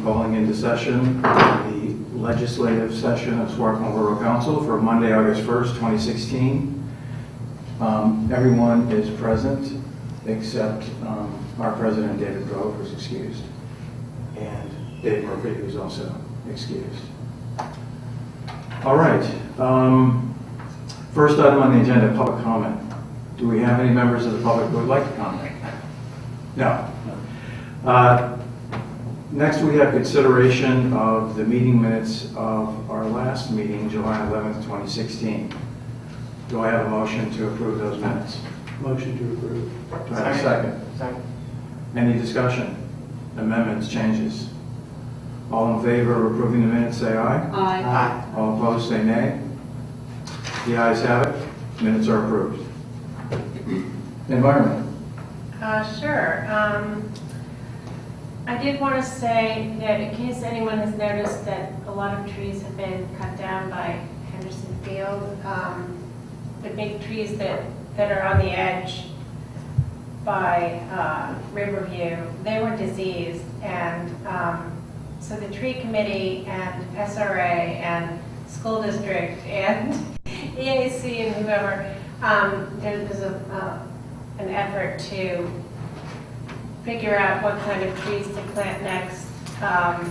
calling into session the legislative session of Swarthmore Borough Council for Monday, August 1st, 2016. Everyone is present except our president, David Grove, who's excused, and Dave Murphy, who's also excused. All right. First item on the agenda, public comment. Do we have any members of the public who would like to comment? No. Next, we have consideration of the meeting minutes of our last meeting, July 11th, 2016. Do I have a motion to approve those minutes? Motion to approve. Do I have a second? Second. Any discussion? Amendments, changes? All in favor of approving the minutes, say aye. Aye. Aye. All opposed, say nay. The ayes have it. Minutes are approved. Environment. Sure. I did want to say that in case anyone has noticed that a lot of trees have been cut down by Henderson Field, the big trees that are on the edge by Riverview, they were diseased, and so the tree committee and SRA and school district and EAC and whoever, there's an effort to figure out what kind of trees to plant next. I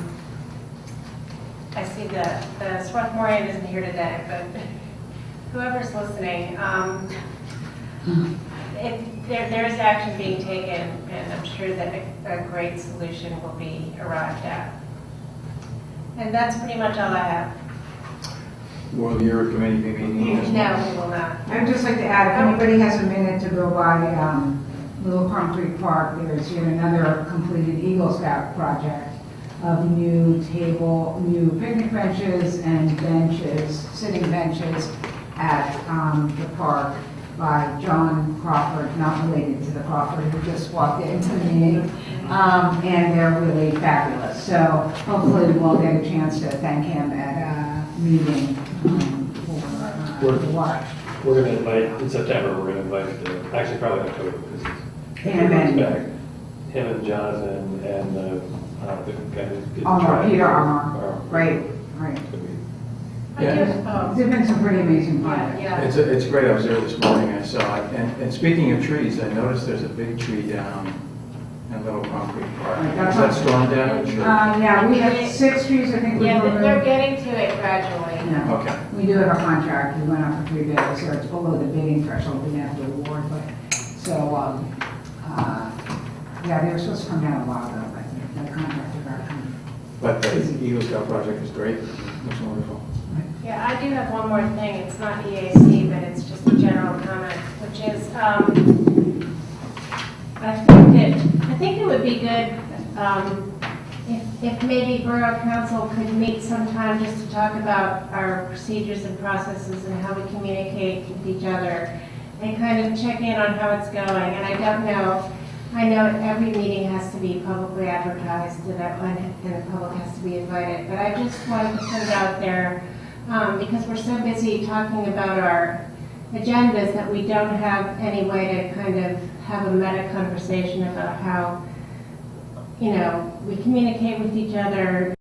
see the Swarthmorean isn't here today, but whoever's listening, there is action being taken, and I'm sure that a great solution will be arrived at. And that's pretty much all I have. Will your committee be meeting? No, we will not. I'd just like to add, if anybody has a minute to go by Little Concrete Park, there's yet another completed Eagle Scout project of new picnic benches and benches, sitting benches at the park by John Crawford, not related to the Crawford who just walked into the meeting, and they're really fabulous. So hopefully we'll get a chance to thank him at a meeting for the watch. We're going to invite, in September, we're going to invite, actually probably October, because Him and back. Him and Jonathan and the guy who did the Armor, trial. Peter Armor. Right. Could be. Yeah. There's been some pretty amazing projects. Yeah. It's great. I was there this morning. I saw it. And speaking of trees, I noticed there's a big tree down in Little Concrete Park. Right, Is that storm damage? Or? Yeah, we have 6 trees, I think. Yeah, we've they're removed. getting to it gradually. Yeah. Okay. We do have a contract, we went out for 3 bids, so it's below the bidding threshold, we have to award, but, so, yeah, they were supposed to come down a while ago, but the contractor got come. But the Eagle Scout project is great. It's wonderful. Yeah, I do have one more thing. It's not EAC, but it's just a general comment, which is, I think it would be good if maybe Borough Council could meet sometime just to talk about our procedures and processes and how we communicate with each other and kind of check in on how it's going. And I know every meeting has to be publicly advertised and the public has to be invited, but I just wanted to put it out there because we're so busy talking about our agendas that we don't have any way to kind of have a meta conversation about how, we communicate with each other,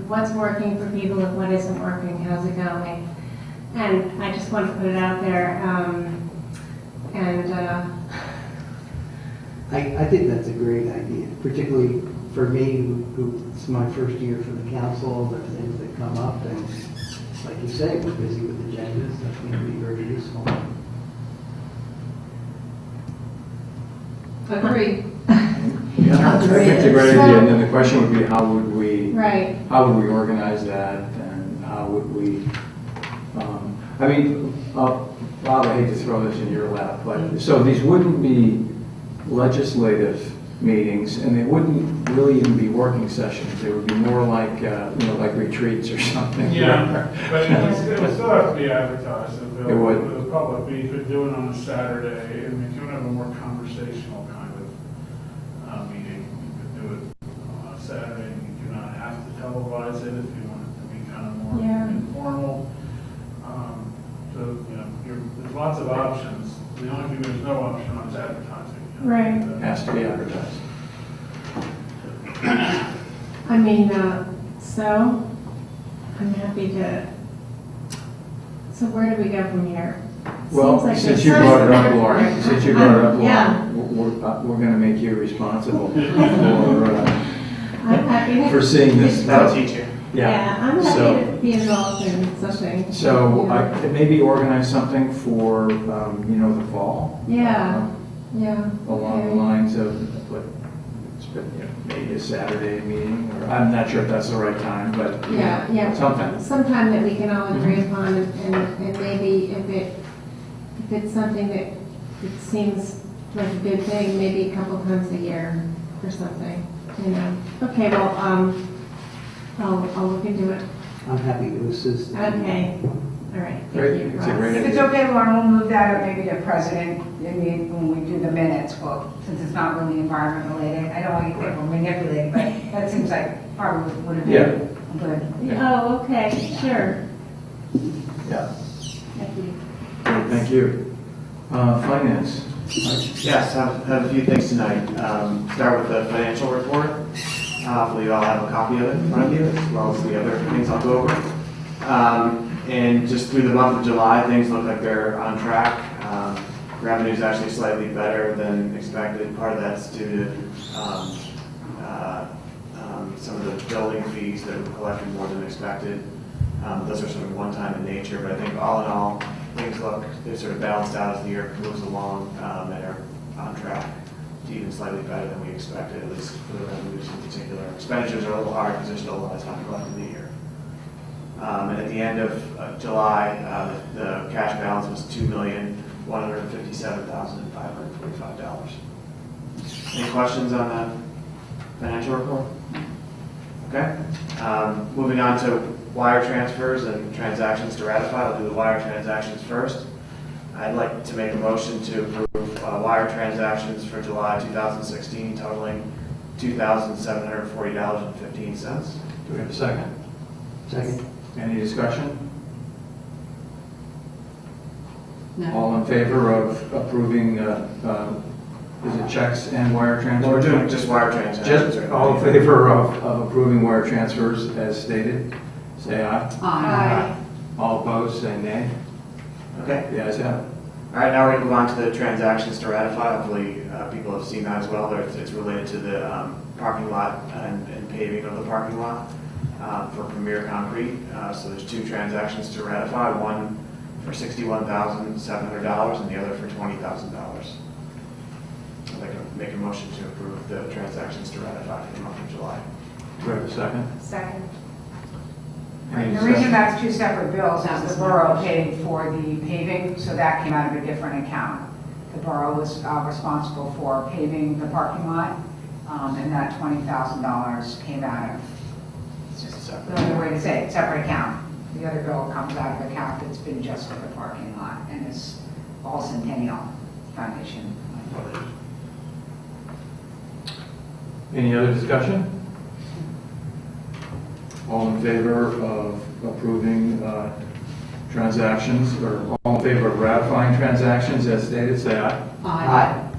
what's working for people and what isn't working, how's it going. And I just want to put it out there. I think that's a great idea, particularly for me, who it's my first year for the council. There are things that come up, and like you say, we're busy with agendas. That's going to be very useful. Agree. Yeah, I think it's a great idea. And then the question would be, how would we organize that, and how would we? Bob, I hate to throw this in your lap, but so these wouldn't be legislative meetings, and they wouldn't really even be working sessions. They would be more like, like retreats or something. Yeah, but it would still have to be advertised. It would. For the public, but you could do it on a Saturday, and if you want to have a more conversational kind of meeting, you could do it on a Saturday, and you do not have to televise it if you want it to be kind of more informal. There's lots of options. The only thing there's no option on is advertising. Right. Has to be advertised. I mean, so, I'm happy to, so where do we go from here? Well, Seems like since there's you brought it up, something Lauren, there. since you brought it up, Yeah. Lauren, we're gonna make you responsible I'm happy. for seeing this. That'll teach you. Yeah, I'm So- happy to be involved in something. So, Yeah. maybe organize something for, the fall. Yeah, yeah. Along the okay. lines of, what, maybe a Saturday meeting, or, I'm not sure if that's the right time, but. Yeah. Something. Sometime that we can all agree upon, and maybe if it's something that it seems like a good thing, maybe a couple times a year or something, Okay, well, I'll look into it. I'm happy to assist. Okay, all right. Thank Great. you, It's a Ross. great If it's okay, Lauren, we'll move that up maybe to president, when we do the minutes, well, since it's not really environment related. I don't want you to think we're manipulating, but that seems like probably would have Yeah. been good. Oh, okay, sure. Yeah. Thank you. Thank you. Finance. Yes, I have a few things tonight. Start with the financial report. Hopefully you all have a copy of it in front of you, as well as the other things I'll go over. And just through the month of July, things look like they're on track. Revenue is actually slightly better than expected. Part of that's due to some of the building fees that were collected more than expected. Those are sort of one-time in nature, but I think all in all, things look, they're sort of balanced out as the year moves along, and are on track to even slightly better than we expected, at least for the revenues in particular. Expenditures are a little hard because there's still a lot of time left in the year. And at the end of July, the cash balance was $2,157,545. Any questions on the financial report? Okay. Moving on to wire transfers and transactions to ratify. I'll do the wire transactions first. I'd like to make a motion to approve wire transactions for July 2016 totaling $2,740.15. Do we have a second? Second. Any discussion? No. All in favor of approving, is it checks and wire transfers? We're doing just wire transactions. Just right? all in favor of approving wire transfers as stated, say aye. Aye. All opposed, say nay. Okay. The ayes have it. All right, now we're going to move on to the transactions to ratify. Hopefully, people have seen that as well. It's related to the parking lot and paving of the parking lot for Premier Concrete. So there's two transactions to ratify, one for $61,700 and the other for $20,000. I'd like to make a motion to approve the transactions to ratify for the month of July. Do we have a second? Second. Any The reason discussion? that's two separate bills is the borough paid for the paving, so that came out of a different account. The borough was responsible for paving the parking lot, and that $20,000 came out of, it's just Separate. the only way to say it, separate account. The other bill comes out of an account that's been just for the parking lot, and is all Centennial Foundation. Any other discussion? All in favor of approving transactions, or all in favor of ratifying transactions as stated, say aye. Aye.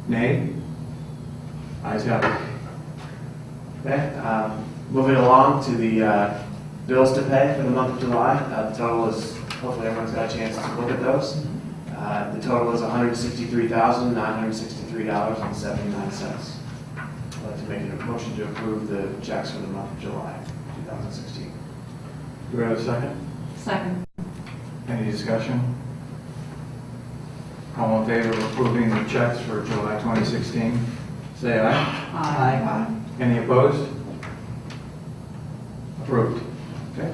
Nay? Ayes have it. Okay, moving along to the bills to pay for the month of July. The total is, hopefully everyone's got a chance to look at those. The total is $163,963.79. I'd like to make a motion to approve the checks for the month of July 2016. Do we have a second? Second. Any discussion? All in favor of approving the checks for July 2016, say aye. Aye. Any opposed? Approved. Okay,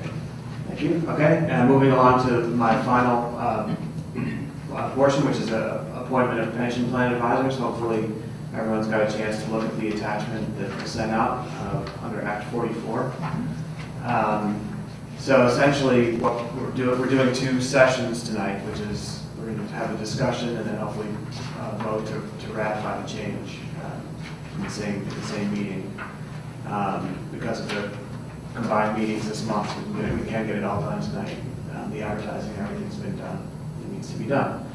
thank you. Okay, and moving along to my final portion, which is a appointment of pension plan advisors. Hopefully, everyone's got a chance to look at the attachment that was sent out under Act 44. So essentially, what we're doing two sessions tonight, which is we're going to have a discussion and then hopefully vote to ratify the change in the same meeting. Because of the combined meetings this month, we can't get it all done tonight. The advertising, everything's been done. It needs to be done.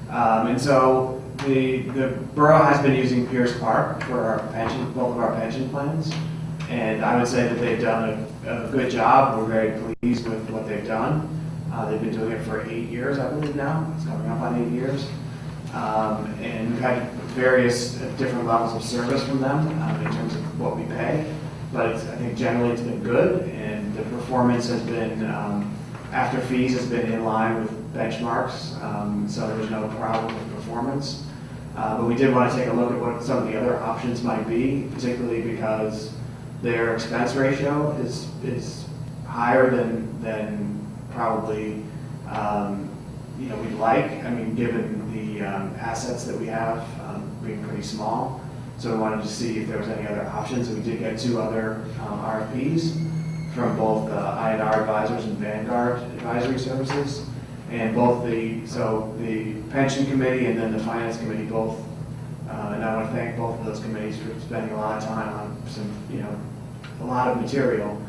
And so the borough has been using Pierce Park for our pension, both of our pension plans. And I would say that they've done a good job. We're very pleased with what they've done. They've been doing it for 8 years, I believe now. It's coming up on 8 years. And we've had various different levels of service from them in terms of what we pay. But I think generally it's been good, and the performance has been, after fees, has been in line with benchmarks. So there was no problem with performance. But we did want to take a look at what some of the other options might be, particularly because their expense ratio is higher than probably we'd like. I mean, given the assets that we have being pretty small. So we wanted to see if there was any other options. We did get 2 other RFPs from both INR Advisors and Vanguard Advisory Services. And both the pension committee and then the finance committee both, and I want to thank both of those committees for spending a lot of time on a lot of material.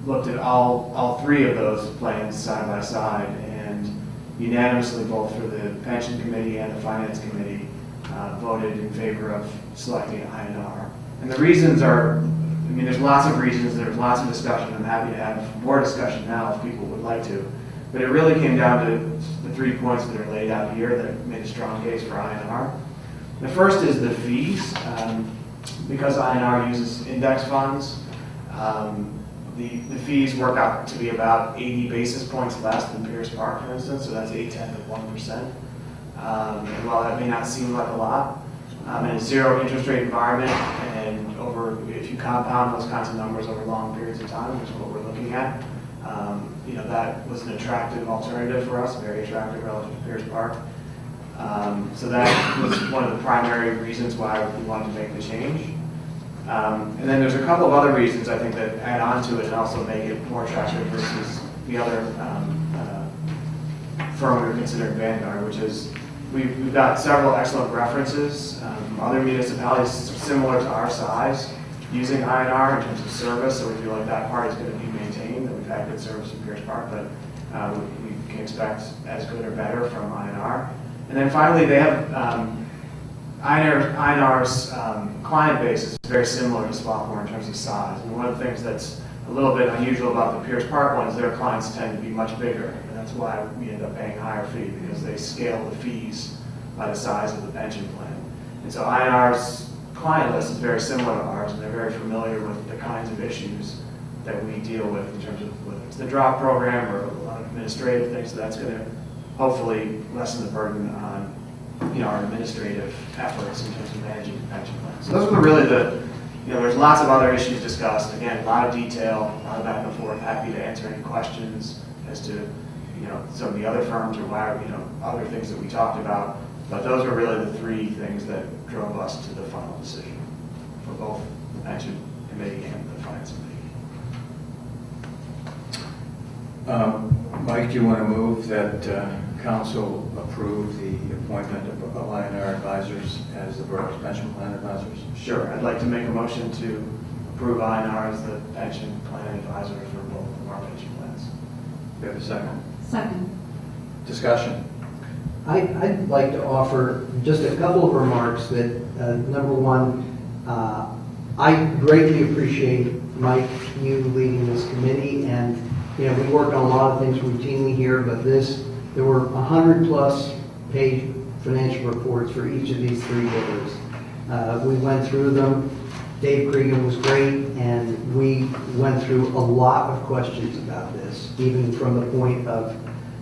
Looked at all 3 of those plans side by side, and unanimously, both for the pension committee and the finance committee, voted in favor of selecting INR. And the reasons are, there's lots of reasons, there's lots of discussion. I'm happy to have more discussion now if people would like to. But it really came down to the 3 points that are laid out here that made a strong case for INR. The first is the fees. Because INR uses index funds, the fees work out to be about 80 basis points less than Pierce Park, for instance, so that's 0.8%. And while that may not seem like a lot, in a zero interest rate environment, and if you compound those kinds of numbers over long periods of time, which is what we're looking at, that was an attractive alternative for us, very attractive relative to Pierce Park. So that was one of the primary reasons why we wanted to make the change. And then there's a couple of other reasons I think that add on to it and also make it more attractive versus the other firm we were considering, Vanguard, which is we've got several excellent references from other municipalities similar to our size using INR in terms of service, so we feel like that part is going to be maintained, that we've had good service in Pierce Park, but we can expect as good or better from INR. And then finally, they have INR's client base is very similar to Swarthmore in terms of size. And one of the things that's a little bit unusual about the Pierce Park one is their clients tend to be much bigger. And that's why we end up paying a higher fee, because they scale the fees by the size of the pension plan. And so INR's client list is very similar to ours, and they're very familiar with the kinds of issues that we deal with in terms of whether it's the drop program or a lot of administrative things. So that's going to hopefully lessen the burden on our administrative efforts in terms of managing the pension plan. So those were really there's lots of other issues discussed. Again, a lot of detail, a lot of back and forth. Happy to answer any questions as to some of the other firms or why other things that we talked about. But those were really the 3 things that drove us to the final decision for both the pension committee and the finance committee. Mike, do you want to move that council approve the appointment of INR advisors as the borough's pension plan advisors? Sure. I'd like to make a motion to approve INR as the pension plan advisor for both of our pension plans. Do you have a second? Second. Discussion. I'd like to offer just a couple of remarks that, number one, I greatly appreciate, Mike, you leading this committee, and we work on a lot of things routinely here, but there were 100+ page financial reports for each of these 3 bidders. We went through them. Dave Cregan was great, and we went through a lot of questions about this, even from the point of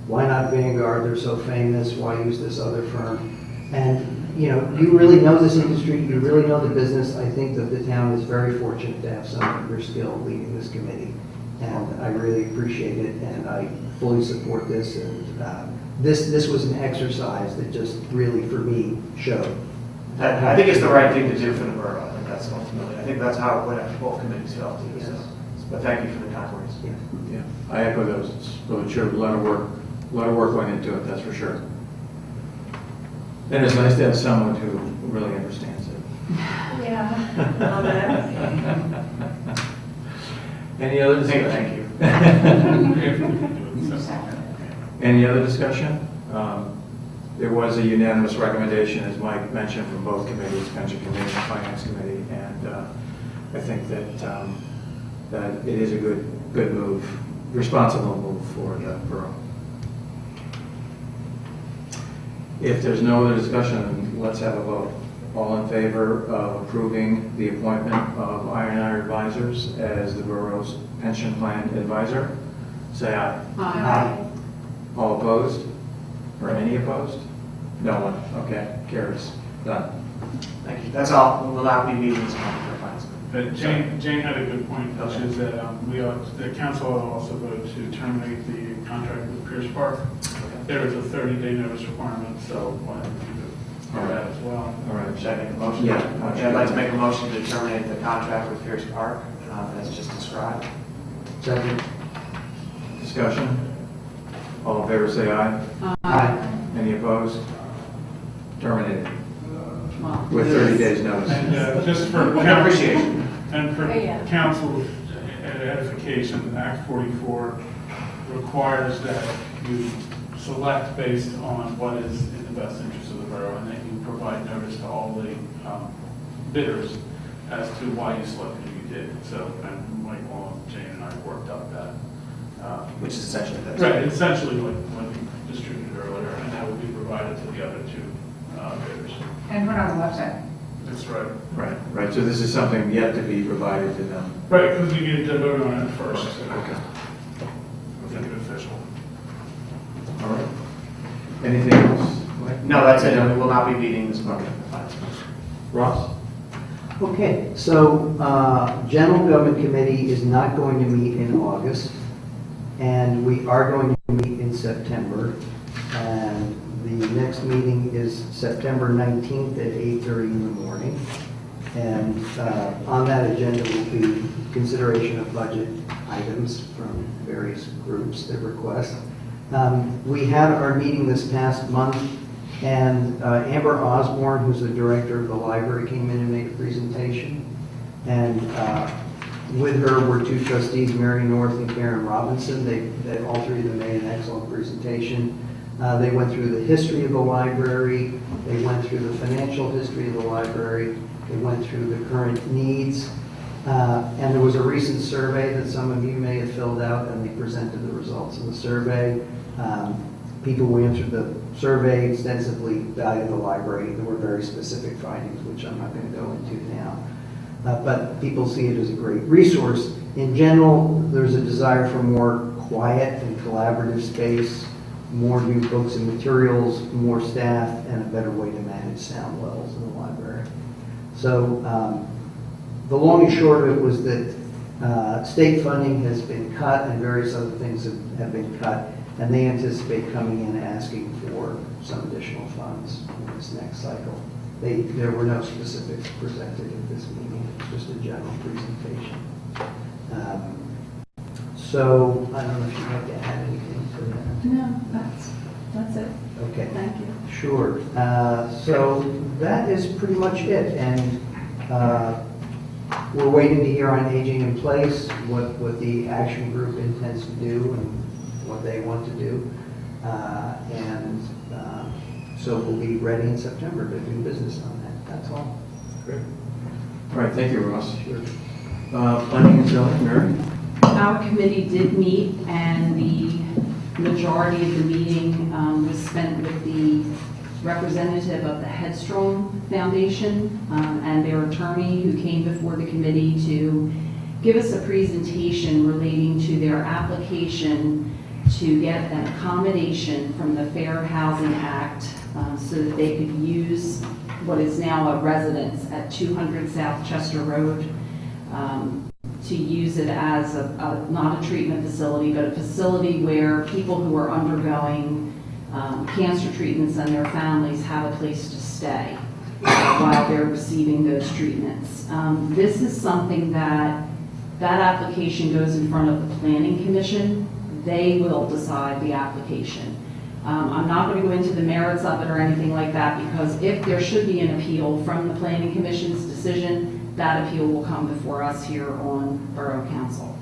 why not Vanguard? They're so famous. Why use this other firm? And you really know this industry. You really know the business. I think that the town is very fortunate to have someone of your skill leading this committee, and I really appreciate it. And I fully support this. And this was an exercise that just really, for me, showed. I think it's the right thing to do for the borough. I think that's ultimately. I think that's how both committees felt too. Yes. So. But thank you for the kind words. Yeah, I echo those. It's really true. A lot of work went into it, that's for sure. And it's nice to have someone who really understands it. Yeah. Any other discussion? Thank you. Any other discussion? There was a unanimous recommendation, as Mike mentioned, from both committees, Pension Committee and Finance Committee, and I think that, that it is a good move, responsible move for the borough. If there's no other discussion, let's have a vote. All in favor of approving the appointment of I&R Advisors as the borough's pension plan advisor, say aye. Aye. All opposed? Or any opposed? No one. Okay, carries. Done. Thank you. That's all. We will not be meeting this month for finance. But Jane had a good point, which is that the council also voted to terminate the contract with Pierce Park. There is a 30-day notice requirement, so we'll have to do that as well. All right. Should I make a motion? Yeah. Okay, I'd like to make a motion to terminate the contract with Pierce Park, as just described. Second. Discussion? All in favor, say aye. Aye. Any opposed? Terminated. Well, With 30 days notice. And just for Appreciation. and for Yeah. council edification, Act 44 requires that you select based on what is in the best interest of the borough, and that you provide notice to all the bidders as to why you selected who you did. So, and Michael, Jane, and I worked up that. Which is essentially that. Right, essentially what we distributed earlier, and that would be provided to the other two bidders. and put on the website. That's right. Right. So this is something yet to be provided to them. Right, because you need to vote on it first. Okay. Make it official. All right. Anything else? No, that's it. We will not be meeting this month for finance. Ross? Okay, so General Government Committee is not going to meet in August, and we are going to meet in September. And the next meeting is September 19th at 8:30 in the morning. And on that agenda will be consideration of budget items from various groups that request. We had our meeting this past month, and Amber Osborne, who's the director of the library, came in and made a presentation. And with her were two trustees, Mary North and Karen Robinson. They all three of them made an excellent presentation. They went through the history of the library. They went through the financial history of the library. They went through the current needs. And there was a recent survey that some of you may have filled out, and they presented the results of the survey. People who answered the survey extensively valued the library. There were very specific findings, which I'm not going to go into now. But people see it as a great resource. In general, there's a desire for more quiet and collaborative space, more new books and materials, more staff, and a better way to manage sound levels in the library. So the long and short of it was that state funding has been cut and various other things have been cut, and they anticipate coming in and asking for some additional funds in this next cycle. There were no specifics presented at this meeting, just a general presentation. So I don't know if you'd like to add anything to that. No, that's it. Okay. Thank you. Sure. So that is pretty much it. And we're waiting to hear on aging in place, what the action group intends to do and what they want to do. So we'll be ready in September to do business on that. That's all. Great. All right, thank you, Ross. Planning and zoning, Mary? Our committee did meet, and the majority of the meeting was spent with the representative of the Headstrong Foundation and their attorney, who came before the committee to give us a presentation relating to their application to get an accommodation from the Fair Housing Act so that they could use what is now a residence at 200 South Chester Road, to use it as not a treatment facility, but a facility where people who are undergoing cancer treatments and their families have a place to stay while they're receiving those treatments. This is something that application goes in front of the Planning Commission. They will decide the application. I'm not going to go into the merits of it or anything like that, because if there should be an appeal from the Planning Commission's decision, that appeal will come before us here on Borough Council.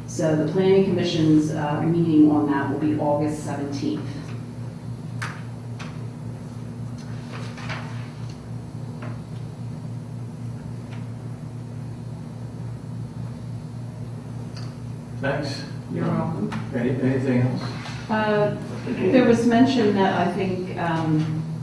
So the Planning Commission's meeting on that will be August 17th. Thanks. You're welcome. Anything else? There was mention that I think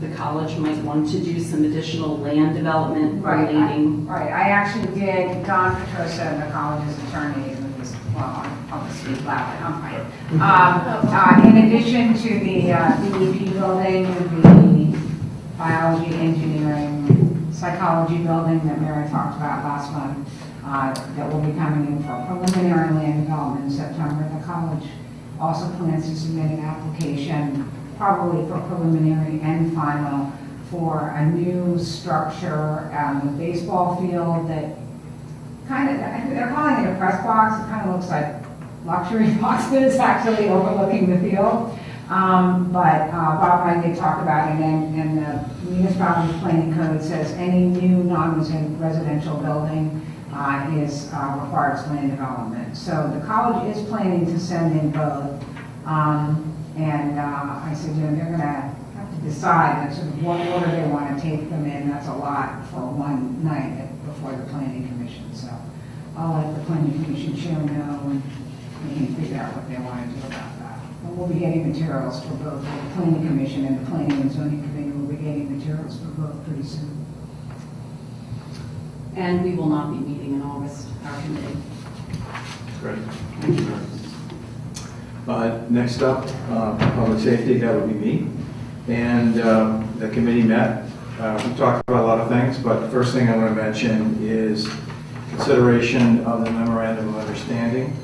the college might want to do some additional land development relating. Right, I actually did, Don Petrosa, the college's attorney, who is, well, I'll speak loudly, I'm fine. In addition to the DEP building, the biology, engineering, psychology building that Mary talked about last month, that will be coming in for preliminary land development in September, the college also plans to submit an application, probably for preliminary and final, for a new structure, the baseball field that kind of, they're calling it a press box. It kind of looks like luxury boxes actually overlooking the field. But Bob and I did talk about it, and the municipality planning code says any new non-residential building requires land development. So the college is planning to send in both. I said, they're going to have to decide that sort of what order they want to take them in. That's a lot for one night before the planning commission. So I'll let the planning commission chair know, and we can figure out what they want to do about that. But we'll be getting materials for both the planning commission and the planning and zoning committee. Will be getting materials for both pretty soon. And we will not be meeting in August, our committee. Great. Next up, public safety, that would be me. And the committee met. We talked about a lot of things, but the first thing I want to mention is consideration of the memorandum of understanding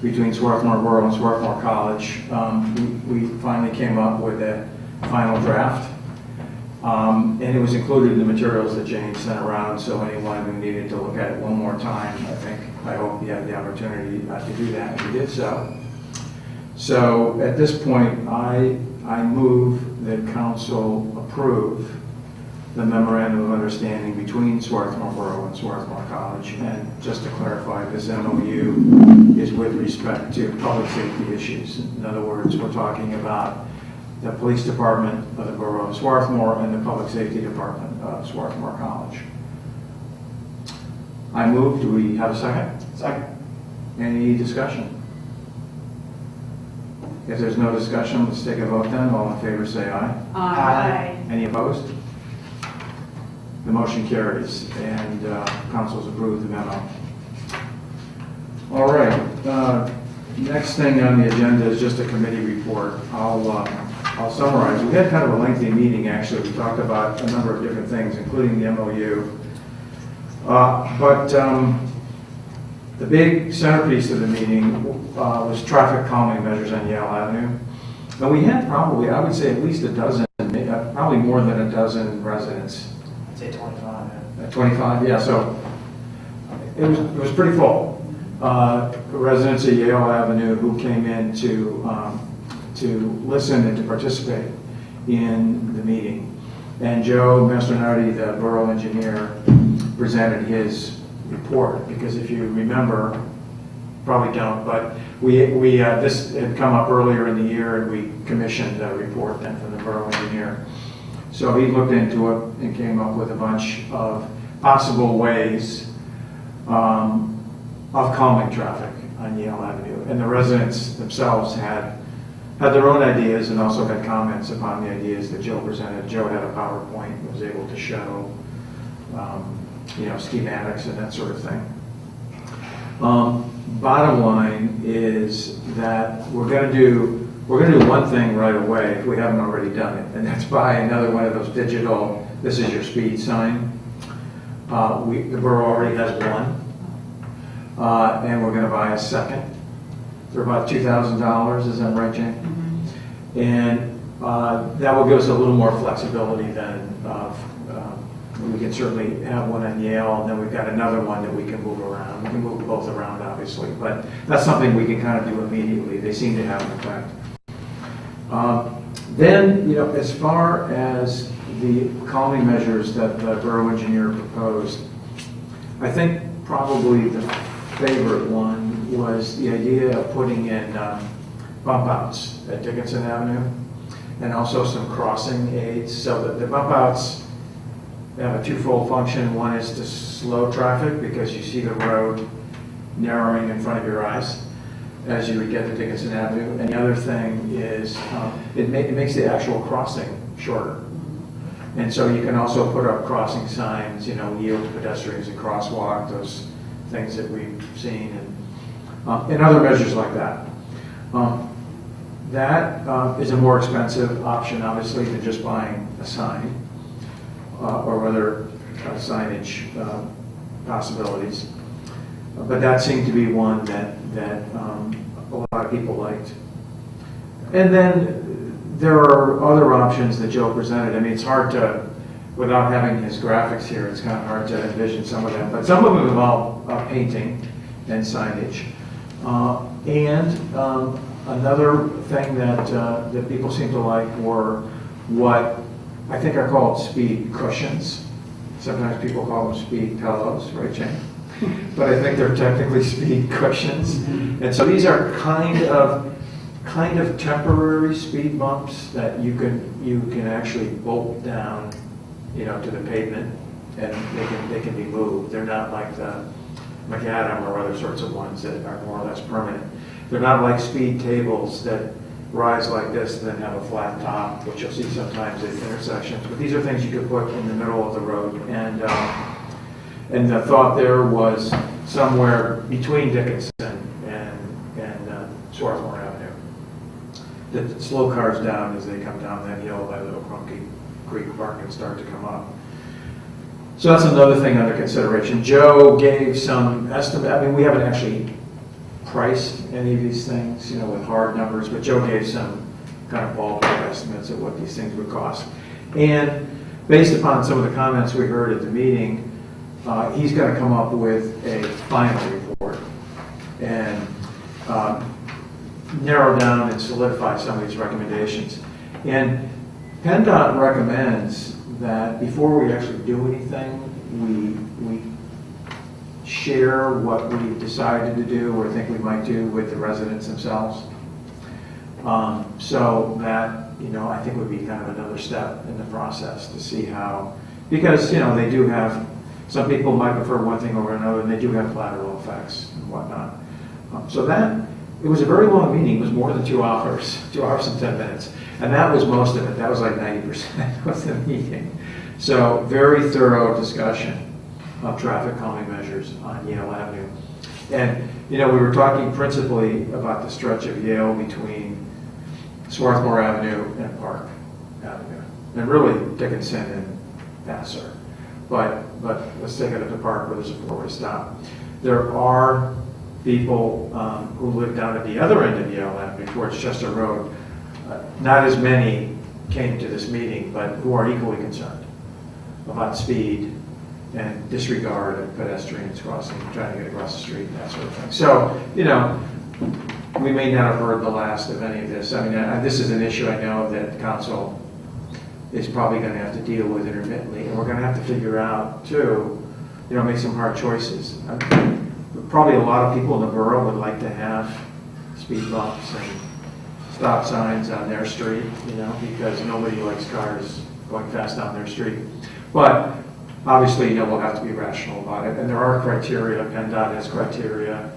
between Swarthmore Borough and Swarthmore College. We finally came up with a final draft. And it was included in the materials that Jane sent around, so anyone who needed to look at it one more time, I hope you had the opportunity to do that, and you did so. So at this point, I move that council approve the memorandum of understanding between Swarthmore Borough and Swarthmore College. And just to clarify, this MOU is with respect to public safety issues. In other words, we're talking about the police department of the borough of Swarthmore and the public safety department of Swarthmore College. I move. Do we have a second? Second. Any discussion? If there's no discussion, let's take a vote then. All in favor say aye. Aye. Any opposed? The motion carries, and council's approved the memo. All right. Next thing on the agenda is just a committee report. I'll summarize. We had kind of a lengthy meeting, actually. We talked about a number of different things, including the MOU. But the big centerpiece of the meeting was traffic calming measures on Yale Avenue. And we had probably, I would say, at least a dozen, probably more than a dozen residents. I'd say 25. 25, yeah. So it was pretty full. Residents at Yale Avenue who came in to listen and to participate in the meeting. And Joe Mastronardi, the borough engineer, presented his report, because if you remember, probably don't, but this had come up earlier in the year, and we commissioned a report then from the borough engineer. So he looked into it and came up with a bunch of possible ways of calming traffic on Yale Avenue. And the residents themselves had their own ideas and also had comments upon the ideas that Joe presented. Joe had a PowerPoint and was able to show schematics and that sort of thing. Bottom line is that we're going to do one thing right away if we haven't already done it, and that's buy another one of those digital "This is your speed" sign. The borough already has one, and we're going to buy a second for about $2,000. Is that right, Jane? Mm-hmm. And that will give us a little more flexibility than we can certainly have one on Yale, and then we've got another one that we can move around. We can move both around, obviously, but that's something we can kind of do immediately. They seem to have an effect. Then, as far as the calming measures that the borough engineer proposed, I think probably the favorite one was the idea of putting in bump outs at Dickinson Avenue, and also some crossing aids, so that the bump outs have a twofold function. One is to slow traffic because you see the road narrowing in front of your eyes. as you would get to Dickinson Avenue. And the other thing is, it makes the actual crossing shorter. And so you can also put up crossing signs, yield to pedestrians and crosswalk, those things that we've seen, and other measures like that. That is a more expensive option, obviously, than just buying a sign or other signage possibilities. But that seemed to be one that a lot of people liked. And then there are other options that Joe presented. I mean, it's hard to, without having his graphics here, it's kind of hard to envision some of them. But some of them involve painting and signage. Another thing that people seem to like were what I think are called speed cushions. Sometimes people call them speed pillows, right, Jane? But I think they're technically speed cushions. And so these are kind of temporary speed bumps that you can actually bolt down, to the pavement, and they can be moved. They're not like the macadam or other sorts of ones that are more or less permanent. They're not like speed tables that rise like this and then have a flat top, which you'll see sometimes at intersections. But these are things you could put in the middle of the road. And the thought there was somewhere between Dickinson and Swarthmore Avenue, that slow cars down as they come down that hill by Little Crunkey Creek Park and start to come up. So that's another thing under consideration. Joe gave some estimate. I mean, we haven't actually priced any of these things, with hard numbers, but Joe gave some kind of ballpark estimates of what these things would cost. And based upon some of the comments we heard at the meeting, he's going to come up with a final report and narrow down and solidify some of these recommendations. And PennDOT recommends that before we actually do anything, we share what we decided to do or think we might do with the residents themselves. So that, I think would be kind of another step in the process to see how, because, they do have, some people might prefer one thing over another, and they do have collateral effects and whatnot. So that, it was a very long meeting. It was more than 2 hours, 2 hours and 10 minutes. And that was most of it. That was like 90% of the meeting. So very thorough discussion of traffic calming measures on Yale Avenue. And, we were talking principally about the stretch of Yale between Swarthmore Avenue and Park Avenue. And really Dickinson and Vassar. But let's take it up to Park where there's a 4-way stop. There are people who live down at the other end of Yale Avenue towards Chester Road. Not as many came to this meeting, but who are equally concerned about speed and disregard of pedestrians crossing, trying to get across the street, and that sort of thing. So, we may not have heard the last of any of this. I mean, this is an issue I know that council is probably going to have to deal with intermittently, and we're going to have to figure out, too, make some hard choices. Probably a lot of people in the borough would like to have speed bumps and stop signs on their street, because nobody likes cars going fast down their street. But obviously, we'll have to be rational about it. And there are criteria, PennDOT has criteria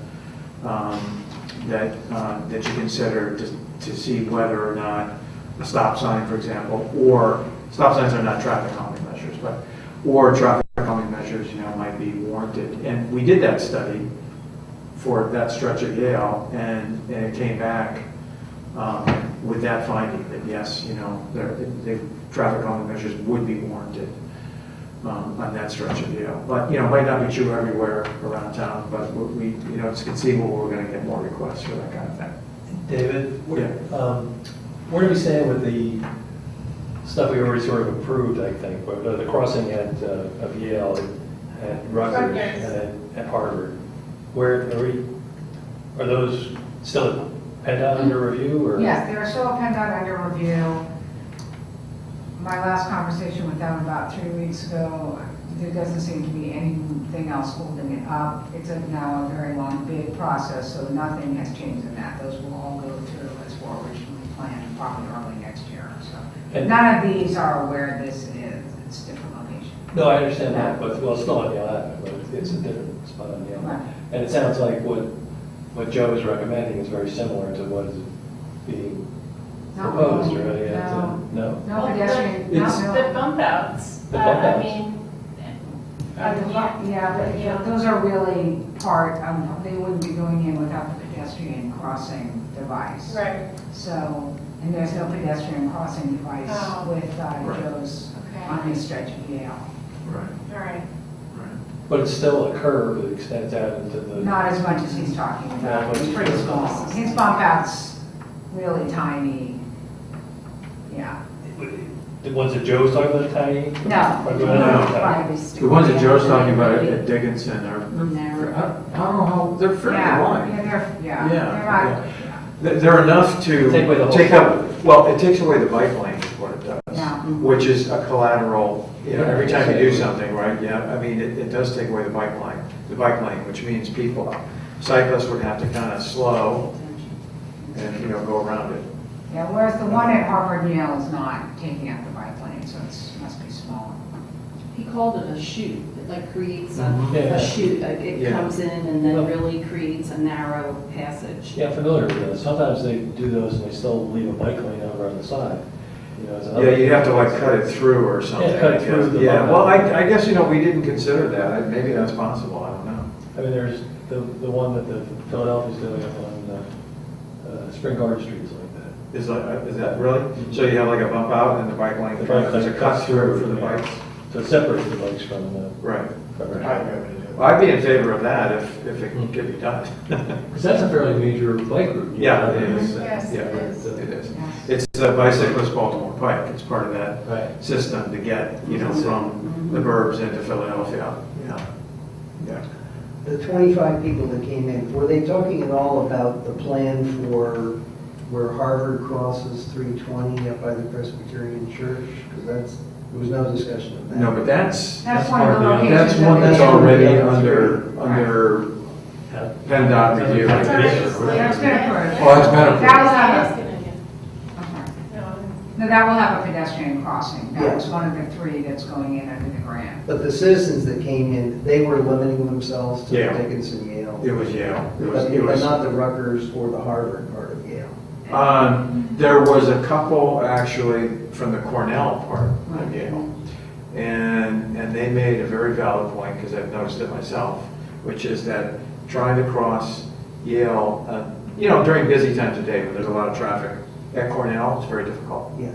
that you consider to see whether or not a stop sign, for example, or stop signs are not traffic calming measures, or traffic calming measures, might be warranted. And we did that study for that stretch of Yale, and it came back with that finding that yes, the traffic calming measures would be warranted on that stretch of Yale. But might not be true everywhere around town. But we it's conceivable we're going to get more requests for that kind of thing. David, where do we stand with the stuff we already sort of approved? I think, but the crossing of Yale at Rutgers and at Harvard. Where are we? Are those still PennDOT under review? Or? Yes, they are still PennDOT under review. My last conversation with them about 3 weeks ago, there doesn't seem to be anything else holding it up. It's now a very long bid process, so nothing has changed in that. Those will all go through as were originally planned, probably early next year. So And none of these are where this is. It's a different location. no, I understand that, but it's still on Yale Avenue, but it's a different spot on Yale. Right. And it sounds like what what Joe is recommending is very similar to what is being Not proposed, really. right? No? No Well, pedestrian, It's- no. The bump outs, The bump I outs. mean, Yeah, but yeah, those are really part, they wouldn't be going in without the pedestrian crossing device. right, So, and there's no pedestrian crossing device Oh. with Right. Joe's okay, on this stretch of Yale. Right, all right. right. But it's still a curve that extends out into the. Not as much as he's talking Not about, much. it's pretty small. His bump out's really tiny, yeah. The ones that Joe's talking about, tiny? No. Or the other ones that- Right. The ones that Joe's talking about at Dickinson are, Narrow. I don't know how, they're fairly Yeah, wide. yeah, they're, yeah. Yeah, they're not- yeah. They're enough to Take away the whole take up, road. well, it takes away the bike lane is what it does. Yeah. Which is a collateral, you know, Yeah. every time you do something, right? Yeah, I mean, it does take away the bike lane, which means people, cyclists would have to kind of slow and, you know, go around it. Yeah, whereas the one at Harvard Yale is not taking out the bike lane, so it's, must be smaller. He called it a chute, it like creates Mhm. Yeah. a chute, like it Yeah. comes in and then really creates a narrow passage. Yeah, I'm familiar with those. Sometimes they do those and they still leave a bike lane over on the side. You know, it's another- Yeah, you have to like cut it through or something. Yeah, cut it I through guess. the Yeah, bump. well, I guess, you know, we didn't consider that. Maybe that's possible, I don't know. I mean, there's the one that the Philadelphia's doing up on Spring Garden Street is like that. Is that really? So you have like a bump out and the bike lane, The bike there's a lane cut through for the yeah. bikes? So it separates the bikes from the. Right. from the- Well, I'd be in favor of that if it could be done. Because that's a fairly major bike route. Yeah, it is. Yes, Yeah, it is. It is. Yes. It's the bicyclist Baltimore Pike. It's part of that Right. system to get, you know, from the burbs into Philadelphia. Yeah. Yeah. The 25 people that came in, were they talking at all about the plan for where Harvard crosses 320 up by the Presbyterian Church? Because there was no discussion of that. No, but that's One of the locations. that's one that's that- already under Yeah. PennDOT review. That's already- Yeah, it's been approved. Oh, it's been approved. That was That on is a, gonna no, that will have a pedestrian crossing. That Yeah. was one of the three that's going in under the grant. But the citizens that came in, they were limiting themselves to Yale. Dickinson, Yale. It was Yale. But not the Rutgers or the Harvard part of Yale. There was a couple actually from the Cornell part of Yale. And they made a very valid point, because I've noticed it myself, which is that trying to cross Yale, you know, during busy times of day when there's a lot of traffic at Cornell, it's very difficult. Yes.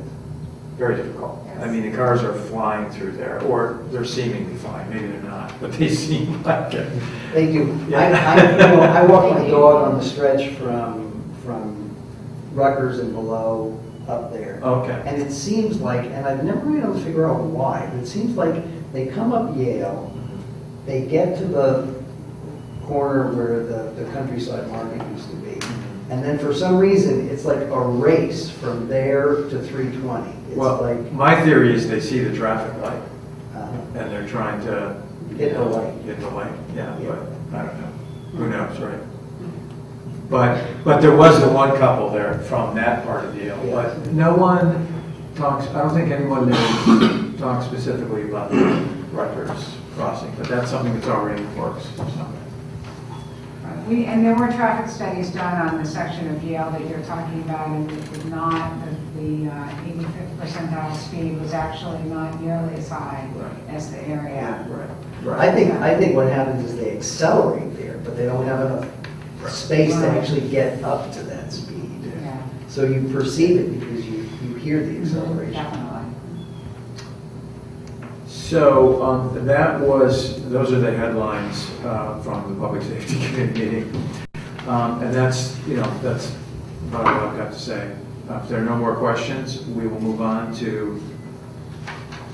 Very difficult. I mean, the cars are flying through there, or they're seemingly flying, maybe they're not, but they seem like it. They do. Yeah. I walk my dog on the stretch from Rutgers and below up there. Okay. And it seems like, and I've never been able to figure out why, but it seems like they come up Yale, they get to the corner where the countryside market used to be, and then for some reason, it's like a race from there to 320. It's Well, like, my theory is they see the traffic light, uh, and they're trying to. Hit the light. Hit the light, yeah, Yeah. but I don't know. Who knows, right? But there was the one couple there from that part of Yale, Yeah. but no one talks, I don't think anyone there talks specifically about the Rutgers crossing, but that's something that's already in the works, so. And there were traffic studies done on the section of Yale that you're talking about, and it did not, the 85th percentile speed was actually not nearly as high Right. as the area. Right. I think what happens is they accelerate there, but they don't have enough space to Right. actually get up to that speed. Yeah, So you perceive it because you hear the acceleration. definitely. So those are the headlines from the Public Safety Committee meeting. And that's about all I've got to say. If there are no more questions, we will move on to,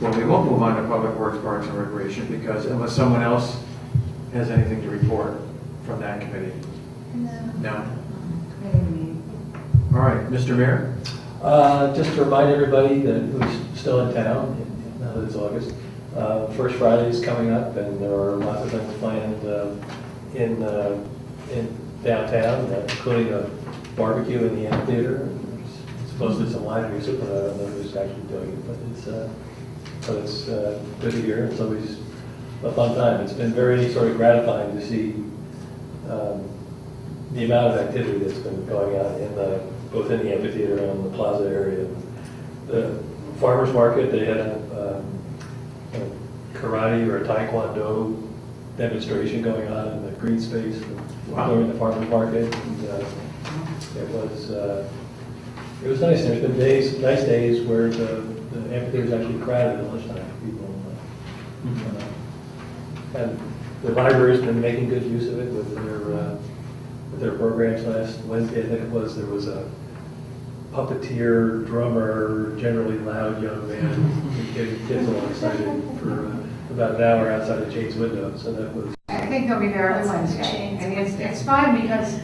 well, we won't move on to Public Works, Parks, and Recreation, because unless someone else has anything to report from that committee. No? All right, Mr. Mayor? Just to remind everybody that who's still in town, now that it's August, First Friday is coming up, and there are lots of things planned in downtown, including a barbecue in the amphitheater. There's supposedly some live music, but I don't know who's actually doing it. But it's good to hear. It's always a fun time. It's been very sort of gratifying to see the amount of activity that's been going on in both in the amphitheater and the plaza area. The farmers market, they had a karate or a taekwondo demonstration going on in the green space during the farmers market. And, it was nice. There's been nice days where the amphitheater is actually crowded at lunchtime for people. And the library's been making good use of it with their programs. Last Wednesday, I think it was, there was a puppeteer, drummer, generally loud young man who getting kids all excited for about an hour outside of Jane's window. So that was. I think they'll be there every Wednesday. And it's fun because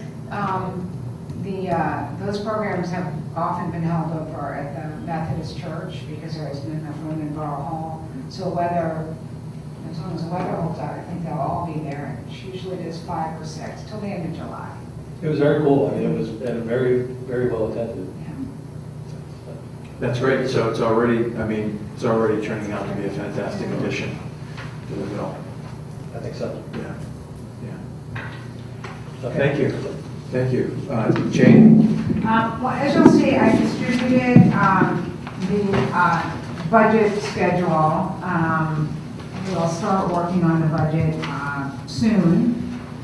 those programs have often been held over at the Methodist Church because there isn't enough room in Borough Hall. So as long as the weather holds out, I think they'll all be there. It's usually just 5 or 6 till the end of July. It was very cool. I mean, it was very, very well attended. That's great. So it's already turning out to be a fantastic addition to the bill. I think so. Yeah. Okay. Thank you. Thank you. Jane? Well, as you'll see, I distributed the budget schedule. We'll start working on the budget soon.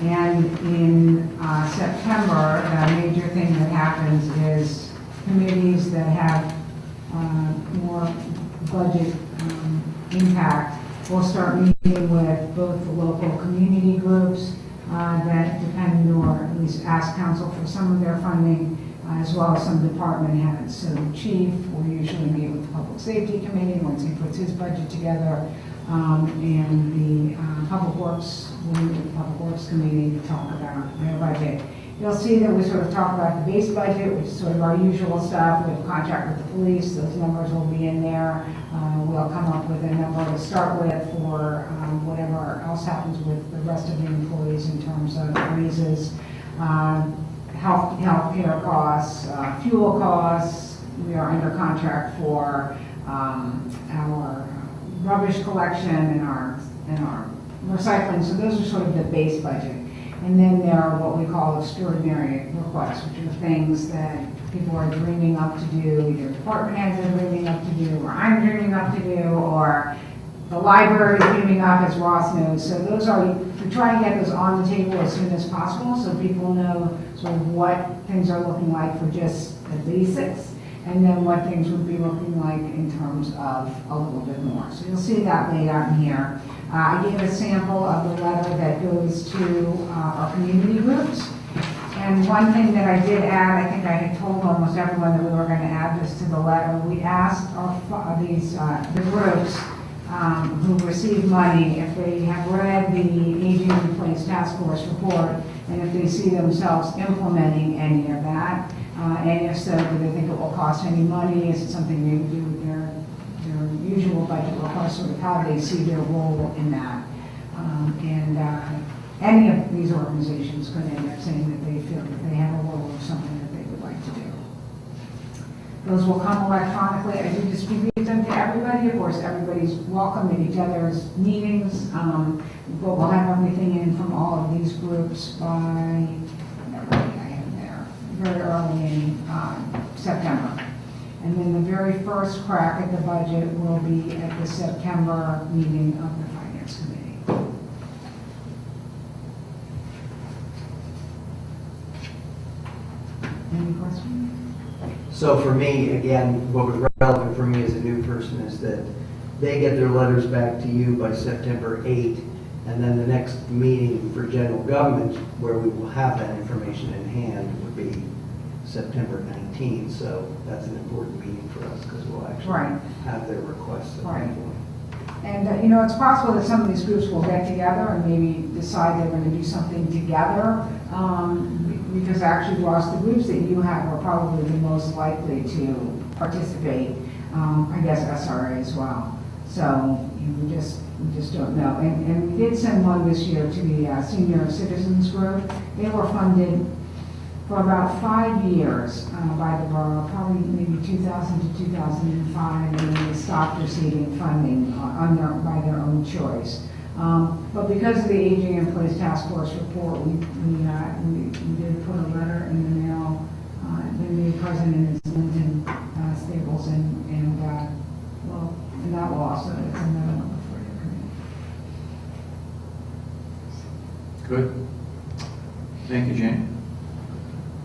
And in September, the major thing that happens is committees that have more budget impact will start meeting with both the local community groups that depend or at least ask council for some of their funding, as well as some department heads. So the chief will usually meet with the public safety committee once he puts his budget together, and the public works will meet with the public works committee to talk about their budget. You'll see that we sort of talk about the base budget, which is sort of our usual stuff. We have a contract with the police; those numbers will be in there. We'll come up with a number to start with for whatever else happens with the rest of the employees in terms of raises, health care costs, fuel costs. We are under contract for our rubbish collection and our recycling. So those are sort of the base budget. And then there are what we call extraordinary requests, which are things that people are dreaming up to do, either department heads are dreaming up to do, or I'm dreaming up to do, or the library is dreaming up, as Ross knows. So those are, we try and get those on the table as soon as possible so people know sort of what things are looking like for just the basics, and then what things would be looking like in terms of a little bit more. So you'll see that laid out in here. I gave a sample of the letter that goes to our community groups. And one thing that I did add, I think I had told almost everyone that we were going to add this to the letter. We asked the groups who receive money if they have read the Aging in Place Task Force report and if they see themselves implementing any of that. And if so, do they think it will cost any money? Is it something they do with their usual budget requests, sort of how they see their role in that? Any of these organizations could end up saying that they feel that they have a role or something that they would like to do. Those will come electronically. I do distribute them to everybody. Of course, everybody's welcome at each other's meetings, but we'll have everything in from all of these groups by, very early in September. And then the very first crack at the budget will be at the September meeting of the Finance Committee. Any questions? So for me, again, what was relevant for me as a new person is that they get their letters back to you by September 8th, and then the next meeting for general government, where we will have that information in hand, would be September 19th. So that's an important meeting for us because we'll actually have their requests at that point. And, it's possible that some of these groups will get together and maybe decide they're going to do something together, because actually, Ross, the groups that you have are probably the most likely to participate. I guess SRA as well. So we just don't know. And we did send one this year to the Senior Citizens Group. They were funded for about 5 years by the borough, probably maybe 2000 to 2005, and then they stopped receiving funding by their own choice. But because of the Aging in Place Task Force report, we did put a letter in the mail. The new president is Linton Staples, and that law, so it's another one before your committee. Good. Thank you, Jane.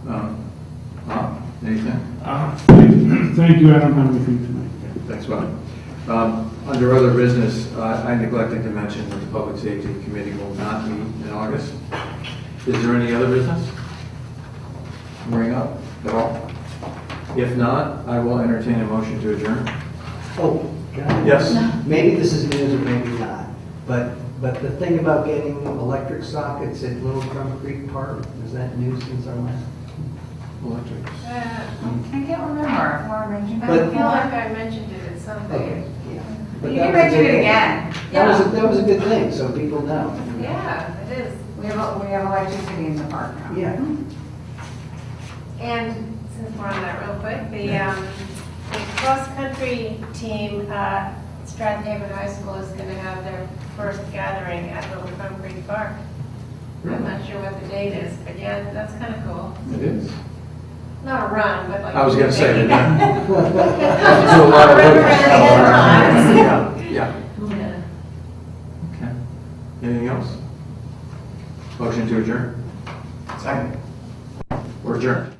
Bob, anything? Thank you, I don't have anything tonight. Thanks, Bob. Under other business, I neglected to mention that the Public Safety Committee will not meet in August. Is there any other business? Bring up at all? If not, I will entertain a motion to adjourn. Oh, God. Yes. Maybe this is news or maybe not, but the thing about getting electric sockets at Little Drum Creek Park, is that news since our last? Electric. I I can't remember if Laura mentioned that. But- feel like I mentioned it at some Okay, point. yeah. But You that can was a mention good it thing. again. That was a good thing, so people know. Yeah, it is. We have electricity in the park now. Yeah. And since we're on that real quick, the cross-country team at Strathaven High School is going to have their first gathering at Little Drum Creek Park. I'm not sure what the date is, but yeah, that's kind of cool. It is. Not a run, but like. I was going to say, Yeah. do a lot of Run work. around the Yeah. Okay. Anything else? Motion to adjourn? Second. We're adjourned.